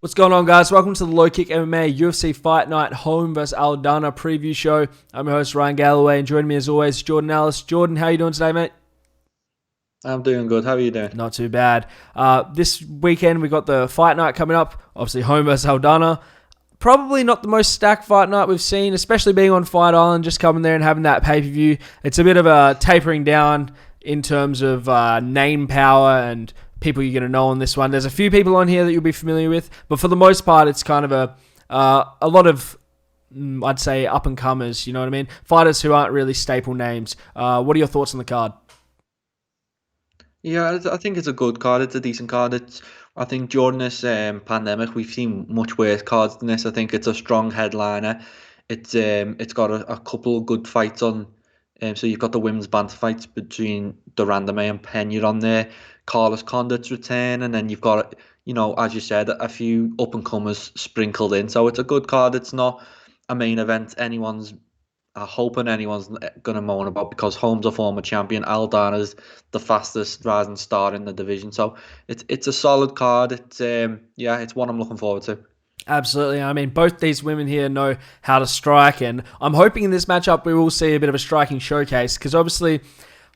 What's going on, guys? Welcome to the LowKick MMA UFC Fight Night Holm vs Aldana preview show. I'm your host, Ryan Galloway, and joining me as always, Jordan Ellis. Jordan, how you doing today, mate? I'm doing good. How are you doing? Not too bad. This weekend, we got the Fight Night coming up. Obviously, Holm vs Aldana. Probably not the most stacked fight night we've seen, especially being on Fight Island, just coming there and having that pay-per-view. It's a bit of a tapering down in terms of name power and people you're going to know on this one. There's a few people on here that you'll be familiar with, but for the most part, it's kind of a lot of, I'd say, up-and-comers, you know what I mean? Fighters who aren't really staple names. What are your thoughts on the card? Yeah, I think it's a good card. It's a decent card. I think during this pandemic, we've seen much worse cards than this. I think it's a strong headliner. It's got a couple of good fights on. So you've got the women's banter fights between Dirandami and Pena on there. Carlos Condit's return, and then you've got, as you said, a few up and comers sprinkled in. So it's a good card. It's not a main event anyone's hoping anyone's gonna moan about, because Holm's a former champion. Aldana's the fastest rising star in the division. So it's a solid card. It's one I'm looking forward to. Absolutely. I mean, both these women here know how to strike, and I'm hoping in this matchup we will see a bit of a striking showcase, because obviously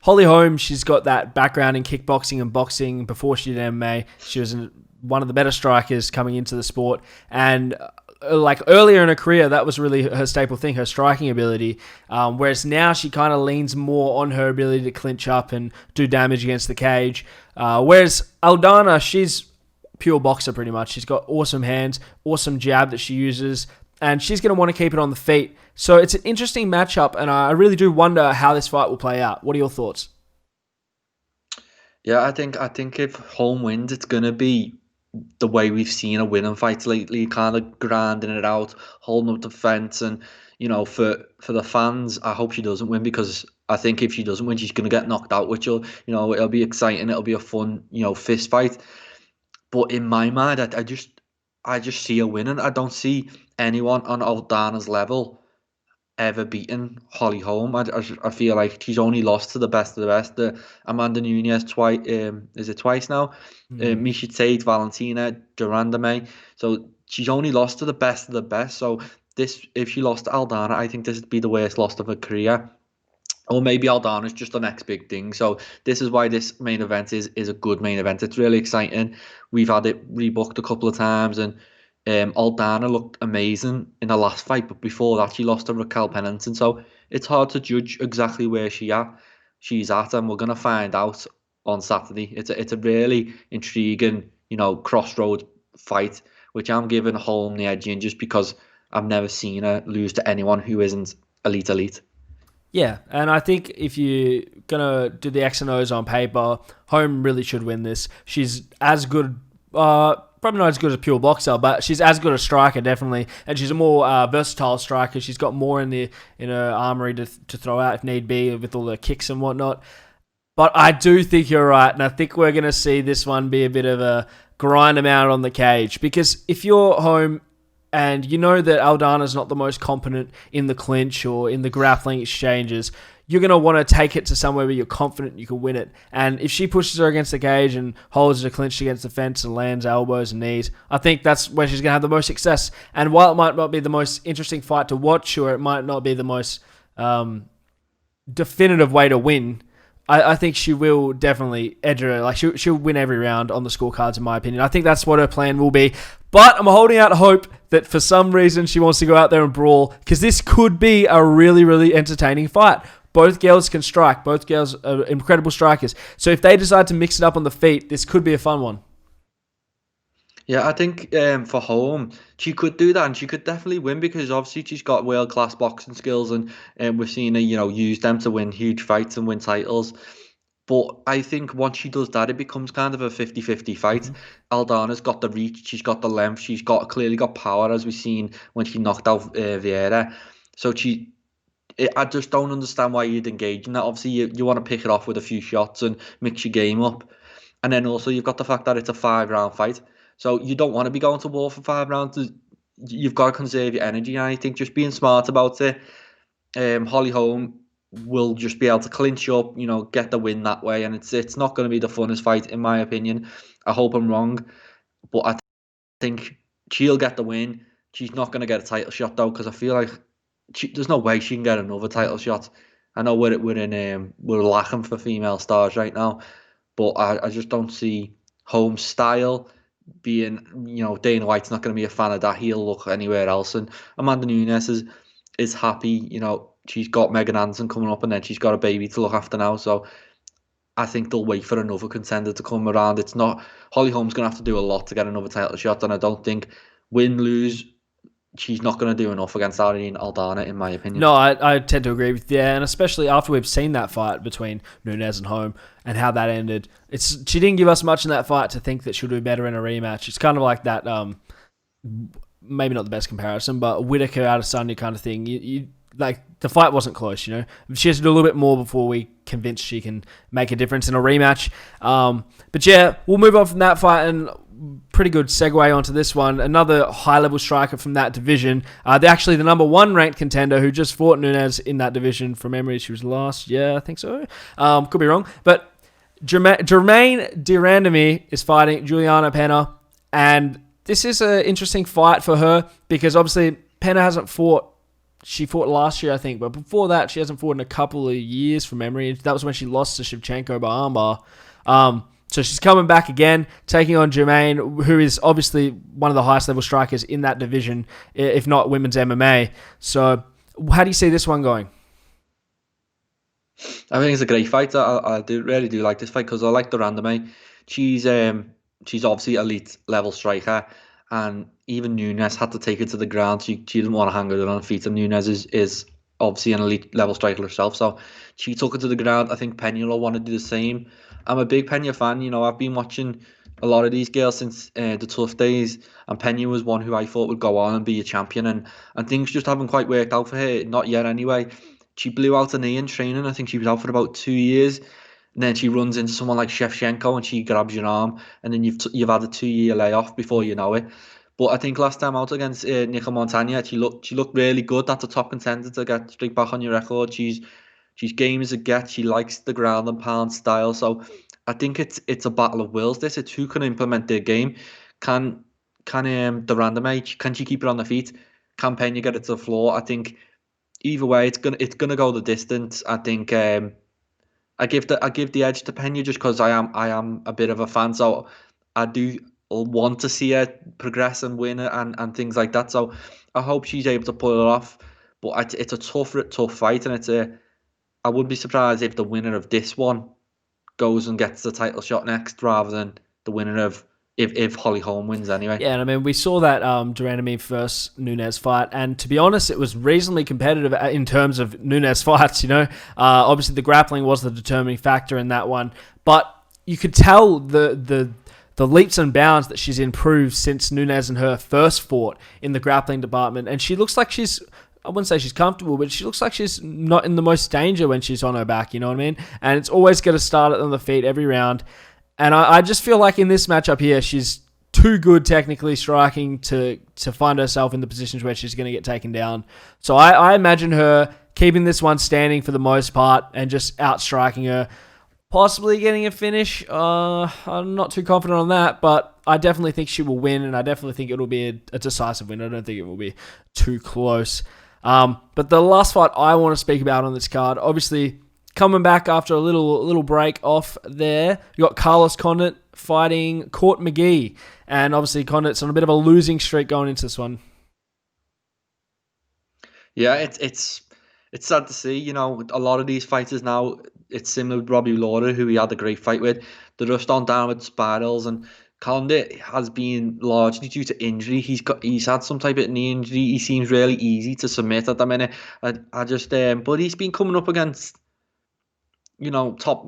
Holly Holm, she's got that background in kickboxing and boxing. Before she did MMA, she was one of the better strikers coming into the sport, and like earlier in her career, that was really her staple thing, her striking ability. Whereas now she kind of leans more on her ability to clinch up and do damage against the cage. Whereas Aldana, she's pure boxer pretty much. She's got awesome hands, awesome jab that she uses, and she's going to want to keep it on the feet. So it's an interesting matchup, and I really do wonder how this fight will play out. What are your thoughts? Yeah, I think if Holm wins, it's gonna be the way we've seen her winning fights lately, kind of grinding it out, holding up the fence, and for the fans, I hope she doesn't win, because I think if she doesn't win, she's gonna get knocked out, which it'll be exciting, it'll be a fun fist fight. But in my mind, I just see her winning. I don't see anyone on Aldana's level ever beaten Holly Holm. I feel like she's only lost to the best of the best. Amanda Nunes twice. Is it twice now? Misha Tate, Valentina, Dirandami. So she's only lost to the best of the best. So if she lost to Aldana, I think this would be the worst loss of her career. Or maybe Aldana's just the next big thing. So this is why this main event is a good main event. It's really exciting. We've had it rebooked a couple of times, and Aldana looked amazing in the last fight, but before that she lost to Raquel Pennington. So it's hard to judge exactly where she's at, and we're gonna find out on Saturday. It's a really intriguing, crossroad fight, which I'm giving Holm the edge in, just because I've never seen her lose to anyone who isn't elite. Yeah, and I think if you're going to do the X and O's on paper, Holm really should win this. She's as good, probably not as good as a pure boxer, but she's as good a striker, definitely. And she's a more versatile striker. She's got more in her armory to throw out if need be, with all the kicks and whatnot. But I do think you're right, and I think we're going to see this one be a bit of a grind amount on the cage. Because if you're Holm, and you know that Aldana's not the most competent in the clinch or in the grappling exchanges, you're going to want to take it to somewhere where you're confident you can win it. And if she pushes her against the cage and holds her clinched against the fence and lands elbows and knees, I think that's where she's going to have the most success. And while it might not be the most interesting fight to watch, or it might not be the most definitive way to win, I think she will definitely edge her. Like she'll win every round on the scorecards, in my opinion. I think that's what her plan will be. But I'm holding out hope that for some reason she wants to go out there and brawl, because this could be a really, really entertaining fight. Both girls can strike. Both girls are incredible strikers. So if they decide to mix it up on the feet, this could be a fun one. Yeah, I think for Holm, she could do that, and she could definitely win, because obviously she's got world-class boxing skills, and we've seen her, use them to win huge fights and win titles. But I think once she does that, it becomes kind of a 50-50 fight. Aldana's got the reach, she's got the length, she's clearly got power, as we've seen when she knocked out Vieira. So I just don't understand why you'd engage in that. Obviously, you want to pick it off with a few shots and mix your game up. And then also you've got the fact that it's a 5-round fight. So you don't want to be going to war for 5 rounds. You've got to conserve your energy. And I think just being smart about it, Holly Holm will just be able to clinch up, get the win that way. And it's not going to be the funnest fight, in my opinion. I hope I'm wrong. But I think She'll get the win. She's not going to get a title shot though, because I feel like there's no way she can get another title shot. I know we're lacking for female stars right now, but I just don't see Holm's style being, Dana White's not going to be a fan of that. He'll look anywhere else. And Amanda Nunes is happy. She's got Megan Anderson coming up, and then she's got a baby to look after now. So I think they'll wait for another contender to come around. It's not Holly Holm's going to have to do a lot to get another title shot, and I don't think win lose she's not going to do enough against Irene Aldana, in my opinion. No, I tend to agree with you, and especially after we've seen that fight between Nunes and Holm and how that ended. She didn't give us much in that fight to think that she'll do better in a rematch. It's kind of like that, maybe not the best comparison, but Whittaker out of Sunday kind of thing. You like the fight wasn't close, She has to do a little bit more before we convince she can make a difference in a rematch. But yeah, we'll move on from that fight and pretty good segue onto this one. Another high-level striker from that division. They're actually the number one ranked contender who just fought Nunes in that division. From memory, she was last year, I think so. Could be wrong. But Jermaine Dirandami is fighting Juliana Pena, and this is an interesting fight for her because obviously Pena hasn't fought. She fought last year, I think, but before that, she hasn't fought in a couple of years from memory. That was when she lost to Shevchenko by armbar. So she's coming back again, taking on Jermaine, who is obviously one of the highest level strikers in that division, if not women's MMA. So how do you see this one going? I think it's a great fight. I really do like this fight because I like Dirandami. She's obviously elite level striker, and even Nunes had to take it to the ground. She didn't want to hang her on her feet, and Nunes is obviously an elite level striker herself, so she took it to the ground. I think Pena will want to do the same. I'm a big Pena fan. I've been watching a lot of these girls since the tough days, and Pena was one who I thought would go on and be a champion, and things just haven't quite worked out for her, not yet anyway. She blew out a knee in training. I think she was out for about 2 years, and then she runs into someone like Shevchenko and she grabs your arm, and then you've had a 2-year layoff before you know it. But I think last time out against Nicole Montagna, she looked really good. That's a top contender to get straight back on your record. She's game as it gets. She likes the ground and pound style. So I think it's a battle of wills. It's who can implement their game. Can Dirandami, can she keep it on the feet? Can Pena get it to the floor? I think either way, it's gonna go the distance. I think I give the edge to Pena just because I am a bit of a fan. So I do want to see her progress and win and things like that. So I hope she's able to pull it off. But it's a tough fight, and I wouldn't be surprised if the winner of this one goes and gets the title shot next, rather than the winner of if Holly Holm wins anyway. Yeah, and I mean, we saw that Dirandami first Nunes fight, and to be honest, it was reasonably competitive in terms of Nunes fights, Obviously, the grappling was the determining factor in that one, but you could tell the leaps and bounds that she's improved since Nunes and her first fought in the grappling department, and she looks like I wouldn't say she's comfortable, but she looks like she's not in the most danger when she's on her back, you know what I mean? And it's always going to start on the feet every round. And I just feel like in this matchup here, she's too good technically striking to find herself in the positions where she's going to get taken down. So I imagine her keeping this one standing for the most part and just outstriking her, possibly getting a finish. I'm not too confident on that, but I definitely think she will win, and I definitely think it'll be a decisive win. I don't think it will be too close. But the last fight I want to speak about on this card, obviously coming back after a little break off there, you got Carlos Condit fighting Court McGee, and obviously Condit's on a bit of a losing streak going into this one. Yeah, it's sad to see. A lot of these fighters now, it's similar with Robbie Lawler, who he had a great fight with. They're just on downward spirals, and Condit has been largely due to injury. He's had some type of knee injury. He seems really easy to submit at the minute. But he's been coming up against, top.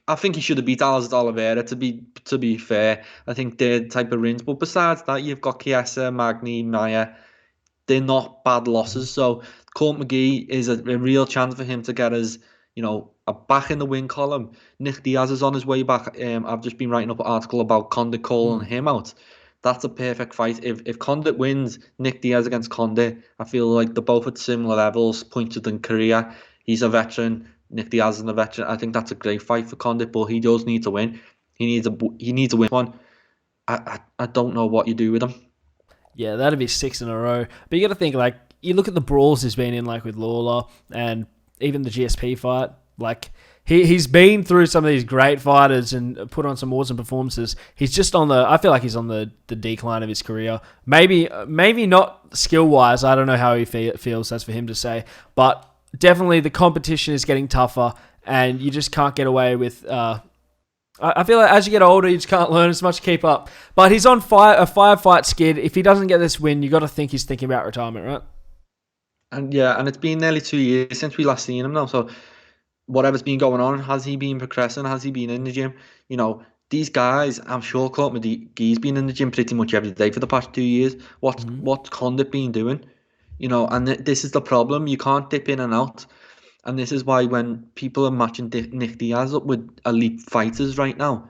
I think he should have beat Alex Oliveira, to be fair. I think they're the type of wins. But besides that, you've got Chiesa, Magny, Maya. They're not bad losses. So Court McGee is a real chance for him to get his, back in the win column. Nick Diaz is on his way back. I've just been writing up an article about Condit calling him out. That's a perfect fight. If Condit wins, Nick Diaz against Condit, I feel like they're both at similar levels, pointed in career. He's a veteran. Nick Diaz is a veteran. I think that's a great fight for Condit, but he does need to win. He needs to win one. I don't know what you do with him. Yeah, that'd be 6 in a row. But you got to think, like, you look at the brawls he's been in, like with Lawler and even the GSP fight. Like, he's been through some of these great fighters and put on some awesome performances. He's just on the. I feel like he's on the decline of his career. Maybe not skill wise. I don't know how he feels. That's for him to say. But definitely the competition is getting tougher, and you just can't get away with. I feel like as you get older, you just can't learn as much to keep up. But he's on a five-fight skid. If he doesn't get this win, you got to think he's thinking about retirement, right? And yeah, and it's been nearly 2 years since we last seen him now. So whatever's been going on, has he been progressing? Has he been in the gym? You know, these guys, I'm sure Court McGee's been in the gym pretty much every day for the past 2 years. What's Condit been doing? You know, and this is the problem. You can't dip in and out. And this is why when people are matching Nick Diaz up with elite fighters right now,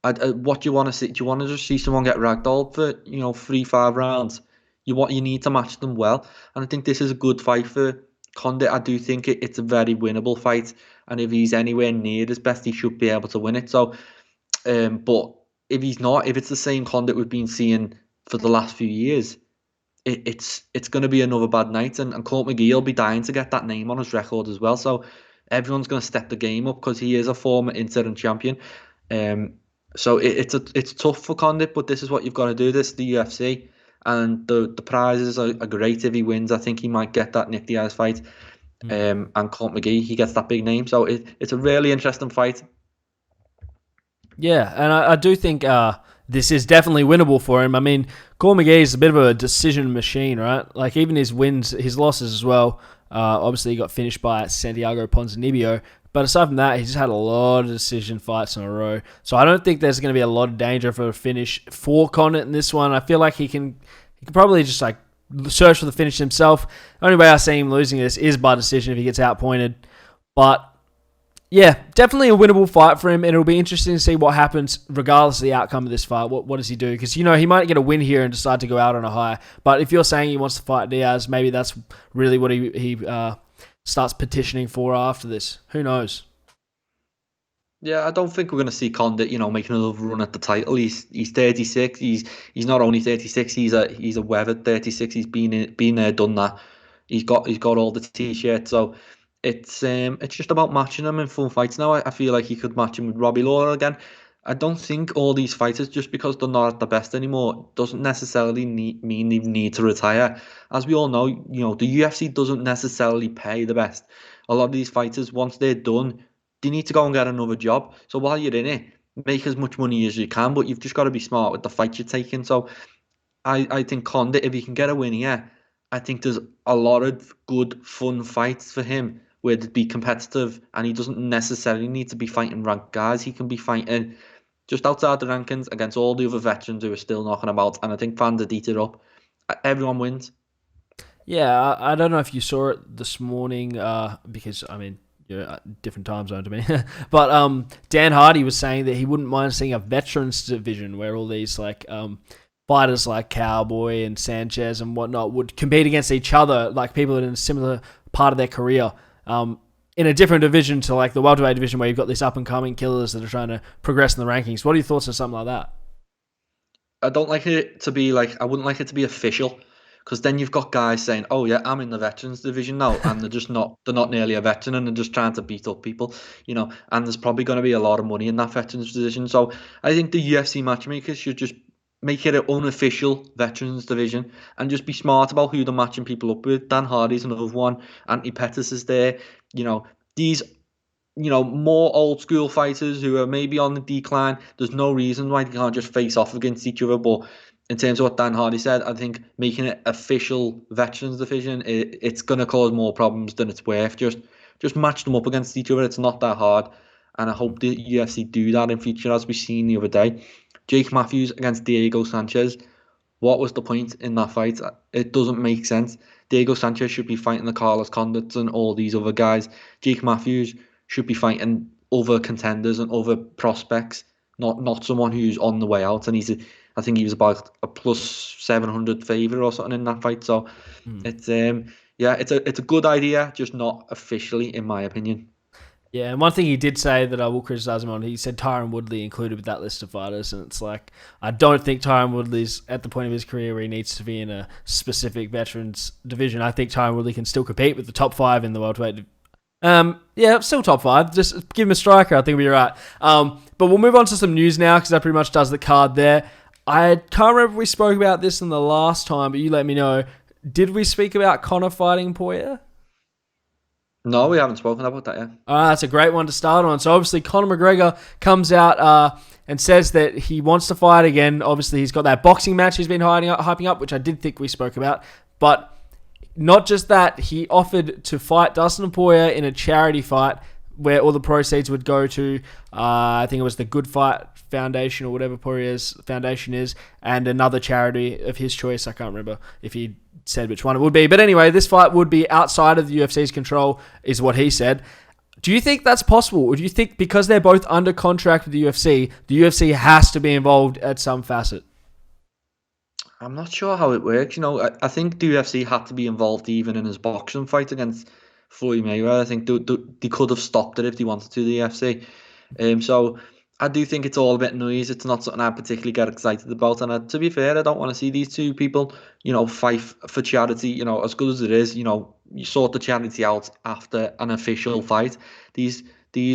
what do you want to see? Do you want to just see someone get ragdolled for 3-5 rounds? You need to match them well, and I think this is a good fight for Condit. I do think it's a very winnable fight, and if he's anywhere near his best, he should be able to win it. So, but if he's not, if it's the same Condit we've been seeing for the last few years, it's going to be another bad night, and Court McGee will be dying to get that name on his record as well. So everyone's going to step the game up because he is a former interim champion. Um, so it's tough for Condit, but this is what you've got to do. This is the UFC, and the prizes are great if he wins. I think he might get that Nick Diaz fight, and Court McGee, he gets that big name. So it's a really interesting fight. Yeah, and I do think this is definitely winnable for him. I mean, Court McGee is a bit of a decision machine, right? Like, even his wins, his losses as well. Obviously, he got finished by Santiago Ponzinibbio. But aside from that, he's just had a lot of decision fights in a row. So I don't think there's going to be a lot of danger for a finish for Condit in this one. I feel like he can probably just like search for the finish himself. The only way I see him losing this is by decision if he gets outpointed. But yeah, definitely a winnable fight for him, and it'll be interesting to see what happens regardless of the outcome of this fight. What does he do? Because, he might get a win here and decide to go out on a high. But if you're saying he wants to fight Diaz, maybe that's really what he starts petitioning for after this. Who knows? Yeah, I don't think we're going to see Condit, making another run at the title. He's 36. He's not only 36. He's a weathered 36. He's been there, done that. He's got all the t-shirts. So it's just about matching him in full fights now. I feel like he could match him with Robbie Lawler again. I don't think all these fighters, just because they're not at the best anymore, doesn't necessarily mean they need to retire. As we all know, the UFC doesn't necessarily pay the best. A lot of these fighters, once they're done, they need to go and get another job. So while you're in it, make as much money as you can, but you've just got to be smart with the fights you're taking. So I think Condit, if he can get a win here, I think there's a lot of good, fun fights for him where they'd be competitive, and he doesn't necessarily need to be fighting ranked guys. He can be fighting just outside the rankings against all the other veterans who are still knocking about, and I think fans would eat it up. Everyone wins. Yeah, I don't know if you saw it this morning, because, I mean, different time zone to me. But Dan Hardy was saying that he wouldn't mind seeing a veterans division where all these fighters like Cowboy and Sanchez and whatnot would compete against each other, like people in a similar part of their career, in a different division to like the welterweight division where you've got these up and coming killers that are trying to progress in the rankings. What are your thoughts on something like that? I don't like it to be I wouldn't like it to be official, because then you've got guys saying, "Oh yeah, I'm in the veterans division now," and they're not nearly a veteran, and they're just trying to beat up people, And there's probably going to be a lot of money in that veterans division. So I think the UFC matchmakers should just make it an unofficial veterans division and just be smart about who they're matching people up with. Dan Hardy's another one. Anthony Pettis is there. These more old school fighters who are maybe on the decline. There's no reason why they can't just face off against each other. But in terms of what Dan Hardy said, I think making it official veterans division, it's going to cause more problems than it's worth. Just match them up against each other. It's not that hard. And I hope the UFC do that in future, as we've seen the other day. Jake Matthews against Diego Sanchez. What was the point in that fight? It doesn't make sense. Diego Sanchez should be fighting the Carlos Condits and all these other guys. Jake Matthews should be fighting other contenders and other prospects, not someone who's on the way out. And I think he was about a plus 700 favourite or something in that fight. So it's a good idea, just not officially, in my opinion. Yeah, and one thing he did say that I will criticise him on, he said Tyron Woodley included with that list of fighters, and it's like, I don't think Tyron Woodley's at the point of his career where he needs to be in a specific veterans division. I think Tyron Woodley can still compete with the top 5 in the welterweight. Yeah, still top 5. Just give him a striker, I think we'll be right. But we'll move on to some news now, because that pretty much does the card there. I can't remember if we spoke about this in the last time, but you let me know. Did we speak about Conor fighting Poirier? No, we haven't spoken about that yet. That's a great one to start on. So obviously Conor McGregor comes out and says that he wants to fight again. Obviously he's got that boxing match he's been hyping up, which I did think we spoke about. But not just that, he offered to fight Dustin Poirier in a charity fight where all the proceeds would go to, I think it was the Good Fight Foundation or whatever Poirier's foundation is, and another charity of his choice. I can't remember if he said which one it would be. But anyway, this fight would be outside of the UFC's control, is what he said. Do you think that's possible? Or do you think because they're both under contract with the UFC has to be involved at some facet? I'm not sure how it works. I think the UFC had to be involved even in his boxing fight against Floyd Mayweather. I think they could have stopped it if they wanted to, the UFC. So I do think it's all a bit noise. It's not something I particularly get excited about. And to be fair, I don't want to see these two people, fight for charity. As good as it is, you sort the charity out after an official fight. These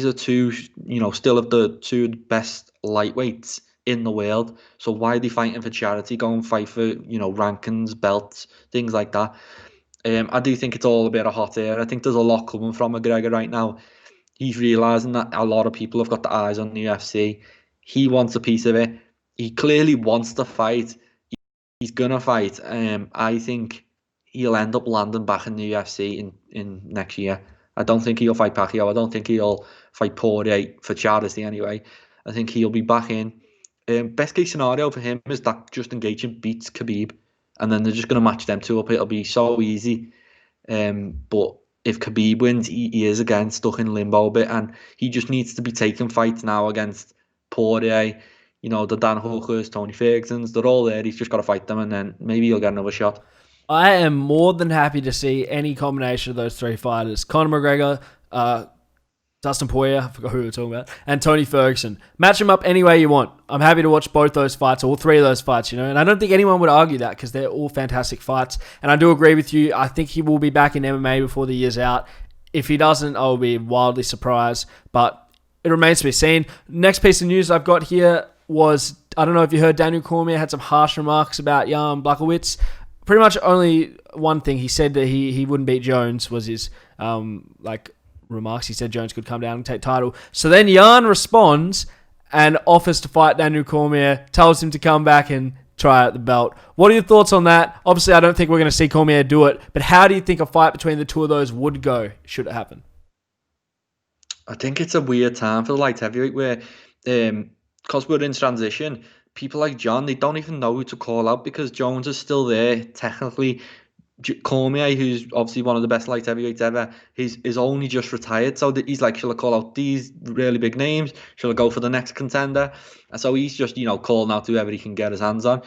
are two, still of the two best lightweights in the world. So why are they fighting for charity? Go and fight for, rankings, belts, things like that. I do think it's all a bit of hot air. I think there's a lot coming from McGregor right now. He's realising that a lot of people have got the eyes on the UFC. He wants a piece of it. He clearly wants to fight. He's going to fight. I think he'll end up landing back in the UFC in next year. I don't think he'll fight Pacquiao. I don't think he'll fight Poirier for charity anyway. I think he'll be back in. Best case scenario for him is that Justin Gaethje beats Khabib, and then they're just going to match them two up. It'll be so easy. But if Khabib wins, he is again stuck in limbo a bit, and he just needs to be taking fights now against Poirier, the Dan Hookers, Tony Fergusons. They're all there. He's just got to fight them, and then maybe he'll get another shot. I am more than happy to see any combination of those three fighters. Conor McGregor, Dustin Poirier, I forgot who we were talking about, and Tony Ferguson. Match them up any way you want. I'm happy to watch both those fights, all three of those fights, and I don't think anyone would argue that because they're all fantastic fights. And I do agree with you. I think he will be back in MMA before the year's out. If he doesn't, I'll be wildly surprised, but it remains to be seen. Next piece of news I've got here was, I don't know if you heard, Daniel Cormier had some harsh remarks about Jan Blachowicz. Pretty much only one thing. He said that he wouldn't beat Jones was his remarks. He said Jones could come down and take title. So then Jan responds and offers to fight Daniel Cormier, tells him to come back and try out the belt. What are your thoughts on that? Obviously, I don't think we're going to see Cormier do it, but how do you think a fight between the two of those would go, should it happen? I think it's a weird time for the light heavyweight where, because we're in transition, people like John, they don't even know who to call out because Jones is still there, technically. Cormier, who's obviously one of the best light heavyweights ever, is only just retired. So he's like, shall I call out these really big names? Shall I go for the next contender? And so he's just, calling out whoever he can get his hands on.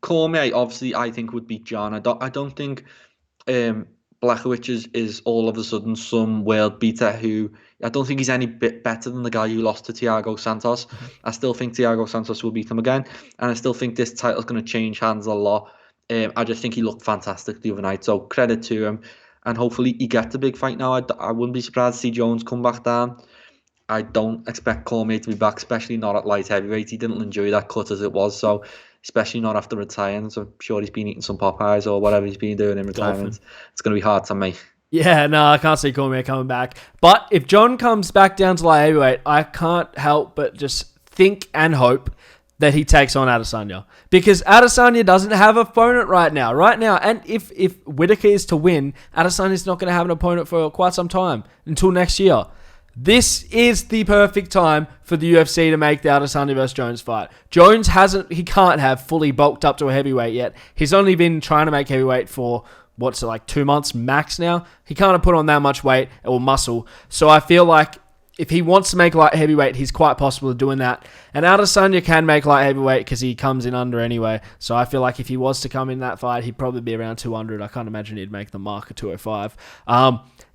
Cormier, obviously, I think would beat John. I don't think Blachowicz is all of a sudden some world beater who, I don't think he's any bit better than the guy who lost to Thiago Santos. Mm-hmm. I still think Thiago Santos will beat him again. And I still think this title's going to change hands a lot. I just think he looked fantastic the other night, so credit to him. And hopefully he gets a big fight now. I wouldn't be surprised to see Jones come back down. I don't expect Cormier to be back, especially not at light heavyweight. He didn't enjoy that cut as it was, so especially not after retiring. So I'm sure he's been eating some Popeyes or whatever he's been doing in retirement. It's going to be hard to me. Yeah, no, I can't see Cormier coming back. But if John comes back down to light heavyweight, I can't help but just think and hope that he takes on Adesanya. Because Adesanya doesn't have an opponent right now. And if Whittaker is to win, Adesanya's not going to have an opponent for quite some time, until next year. This is the perfect time for the UFC to make the Adesanya vs. Jones fight. Jones he can't have fully bulked up to a heavyweight yet. He's only been trying to make heavyweight for, 2 months max now? He can't have put on that much weight or muscle. So I feel like if he wants to make light heavyweight, he's quite possible of doing that. And Adesanya can make light heavyweight because he comes in under anyway. So I feel like if he was to come in that fight, he'd probably be around 200. I can't imagine he'd make the mark of 205.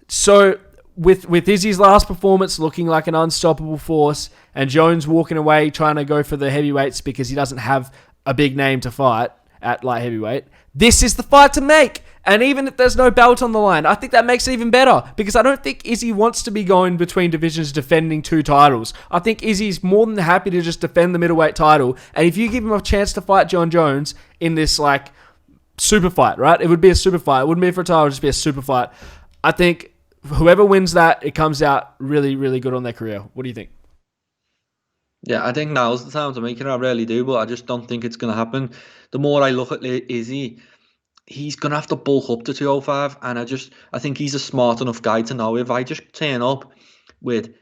So with Izzy's last performance looking like an unstoppable force, and Jones walking away trying to go for the heavyweights because he doesn't have a big name to fight at light heavyweight, this is the fight to make. And even if there's no belt on the line, I think that makes it even better, because I don't think Izzy wants to be going between divisions defending 2 titles. I think Izzy's more than happy to just defend the middleweight title. And if you give him a chance to fight John Jones in this like super fight, right? It would be a super fight. It wouldn't be for a title, it would just be a super fight. I think whoever wins that, it comes out really, really good on their career. What do you think? Yeah, I think now's the time to make it. I really do, but I just don't think it's going to happen. The more I look at Izzy, he's going to have to bulk up to 205, and I think he's a smart enough guy to know if I just turn up with,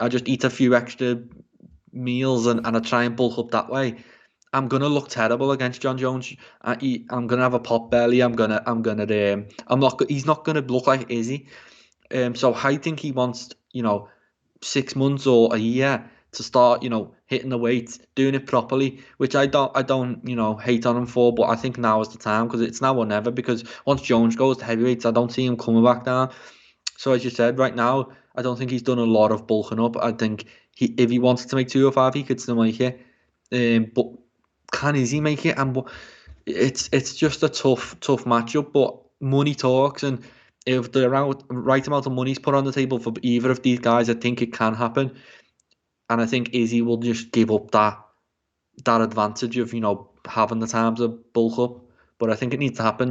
I just eat a few extra meals and I try and bulk up that way, I'm going to look terrible against John Jones. I'm going to have a pot belly. He's not going to look like Izzy. So I think he wants, 6 months or a year to start, hitting the weights, doing it properly, which I don't, hate on him for, but I think now is the time, because it's now or never, because once Jones goes to heavyweights, I don't see him coming back down. So as you said, right now, I don't think he's done a lot of bulking up. I think if he wanted to make 205, he could still make it. But can Izzy make it? And it's just a tough matchup, but money talks, and if the right amount of money is put on the table for either of these guys, I think it can happen. And I think Izzy will just give up that advantage of, having the time to bulk up. But I think it needs to happen,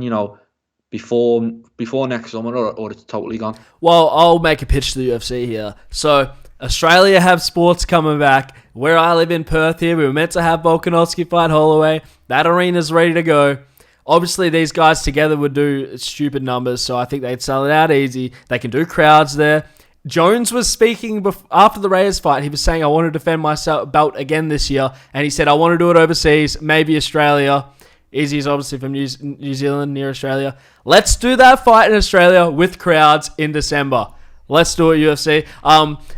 before next summer, or it's totally gone. Well, I'll make a pitch to the UFC here. So Australia have sports coming back. Where I live in Perth here, we were meant to have Volkanovski fight Holloway. That arena's ready to go. Obviously, these guys together would do stupid numbers, so I think they'd sell it out easy. They can do crowds there. Jones was speaking after the Reyes fight. He was saying, I want to defend my belt again this year. And he said, I want to do it overseas, maybe Australia. Izzy's obviously from New Zealand, near Australia. Let's do that fight in Australia with crowds in December. Let's do it, UFC.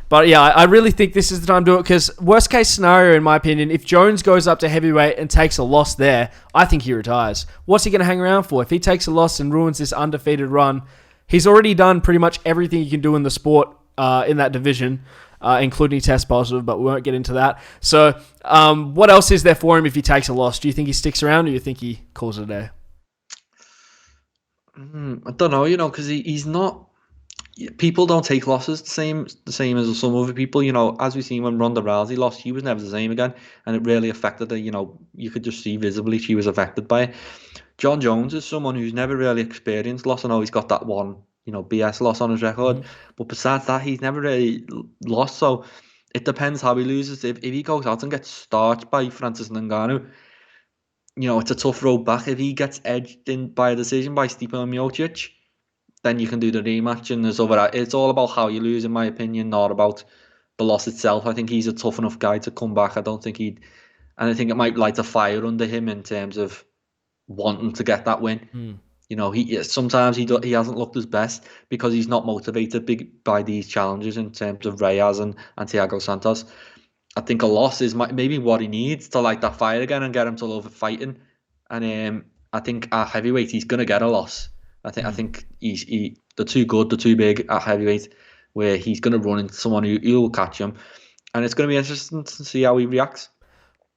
But yeah, I really think this is the time to do it, because worst case scenario, in my opinion, if Jones goes up to heavyweight and takes a loss there, I think he retires. What's he going to hang around for? If he takes a loss and ruins this undefeated run, he's already done pretty much everything you can do in the sport in that division, including test positive, but we won't get into that. So what else is there for him if he takes a loss? Do you think he sticks around, or do you think he calls it a day? I don't know, because he's not... People don't take losses the same as some other people. As we've seen when Ronda Rousey lost, she was never the same again, and it really affected her. You could just see visibly she was affected by it. John Jones is someone who's never really experienced loss. I know he's got that one, BS loss on his record, but besides that, he's never really lost. So it depends how he loses. If he goes out and gets starched by Francis Ngannou, it's a tough road back. If he gets edged in by a decision by Stipe Miocic, then you can do the rematch, and it's all about how you lose, in my opinion, not about the loss itself. I think he's a tough enough guy to come back. I don't think and I think it might light a fire under him in terms of wanting to get that win. Sometimes he hasn't looked his best because he's not motivated by these challenges in terms of Reyes and Thiago Santos. I think a loss is maybe what he needs to light that fire again and get him to love fighting. And I think at heavyweight he's gonna get a loss. I think they're too good, they're too big at heavyweight, where he's going to run into someone who will catch him, and it's going to be interesting to see how he reacts.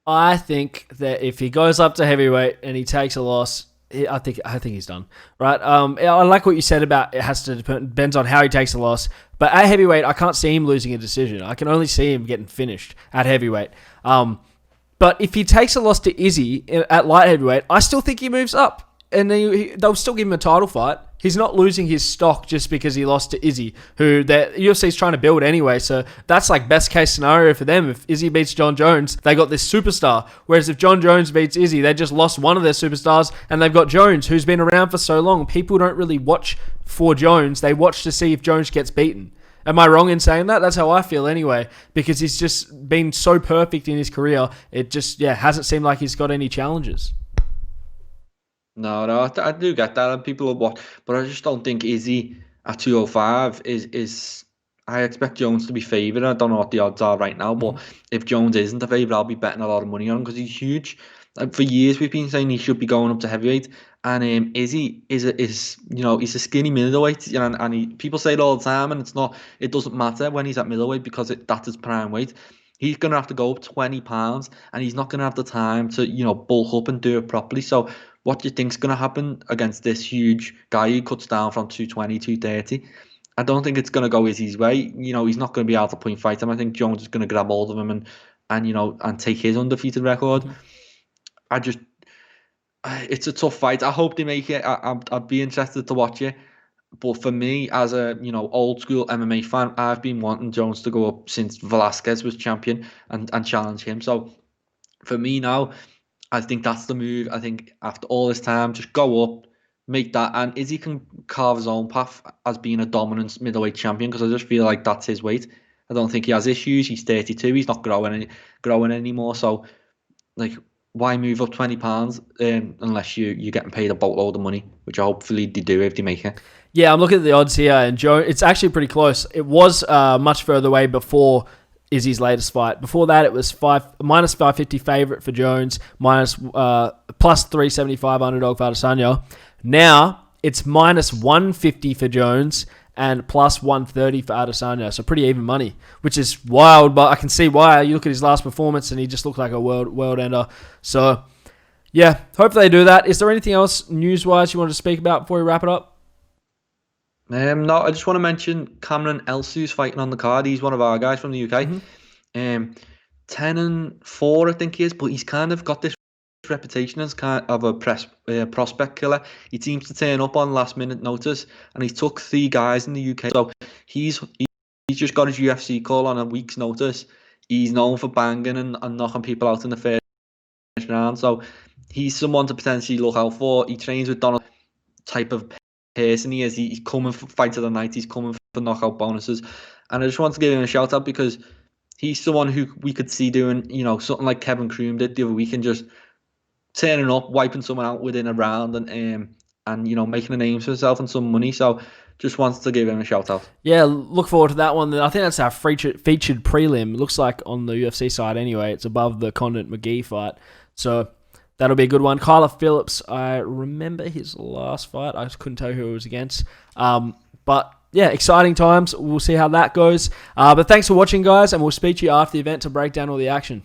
I think that if he goes up to heavyweight and he takes a loss, I think he's done. Right? I like what you said about it has to depends on how he takes a loss, but at heavyweight I can't see him losing a decision. I can only see him getting finished at heavyweight. But if he takes a loss to Izzy at light heavyweight, I still think he moves up. And they'll still give him a title fight. He's not losing his stock just because he lost to Izzy, who the UFC is trying to build anyway. So that's like best case scenario for them. If Izzy beats John Jones, they got this superstar. Whereas if John Jones beats Izzy, they just lost one of their superstars, and they've got Jones, who's been around for so long. People don't really watch for Jones. They watch to see if Jones gets beaten. Am I wrong in saying that? That's how I feel anyway, because he's just been so perfect in his career. It just hasn't seemed like he's got any challenges. No, I do get that, and people will watch, but I just don't think Izzy at 205 is I expect Jones to be favoured. I don't know what the odds are right now, but if Jones isn't a favourite, I'll be betting a lot of money on him because he's huge. For years we've been saying he should be going up to heavyweight, and Izzy is he's a skinny middleweight, and people say it all the time, and it doesn't matter when he's at middleweight because that's his prime weight. He's gonna have to go up 20 pounds, and he's not gonna have the time to bulk up and do it properly. So what do you think's gonna happen against this huge guy who cuts down from 220, 230? I don't think it's going to go Izzy's way. He's not going to be able to point fight him. I think Jones is going to grab hold of him and take his undefeated record. It's a tough fight. I hope they make it. I'd be interested to watch it. But for me, as a old school MMA fan, I've been wanting Jones to go up since Velasquez was champion and challenge him. So for me now, I think that's the move. I think after all this time, just go up, make that, and Izzy can carve his own path as being a dominant middleweight champion because I just feel like that's his weight. I don't think he has issues. He's 32. He's not growing anymore. So, why move up 20 pounds unless you're getting paid a boatload of money, which hopefully they do if they make it. Yeah, I'm looking at the odds here, and it's actually pretty close. It was much further away before Izzy's latest fight. Before that, it was minus 550 favourite for Jones, plus 375 underdog for Adesanya. Now, it's minus 150 for Jones and plus 130 for Adesanya. So pretty even money, which is wild, but I can see why. You look at his last performance and he just looked like a world ender. So, yeah, hopefully they do that. Is there anything else news-wise you wanted to speak about before we wrap it up? No, I just want to mention Cameron Elsu's fighting on the card. He's one of our guys from the UK. 10-4, I think he is, but he's kind of got this reputation as kind of a prospect killer. He seems to turn up on last minute notice, and he took 3 guys in the UK. So he's just got his UFC call on a week's notice. He's known for banging and knocking people out in the first round. So he's someone to potentially look out for. He trains with Donald type of person he is. He's coming for fight of the night. He's coming for knockout bonuses. And I just want to give him a shout out because he's someone who we could see doing, something like Kevin Kroom did the other week and just turning up, wiping someone out within a round and making a name for himself and some money. So just wanted to give him a shout out. Yeah, look forward to that one. I think that's our featured prelim. It looks like on the UFC side anyway. It's above the Condit McGee fight. So that'll be a good one. Kyler Phillips, I remember his last fight. I just couldn't tell you who it was against. But yeah, exciting times. We'll see how that goes. But thanks for watching, guys, and we'll speak to you after the event to break down all the action.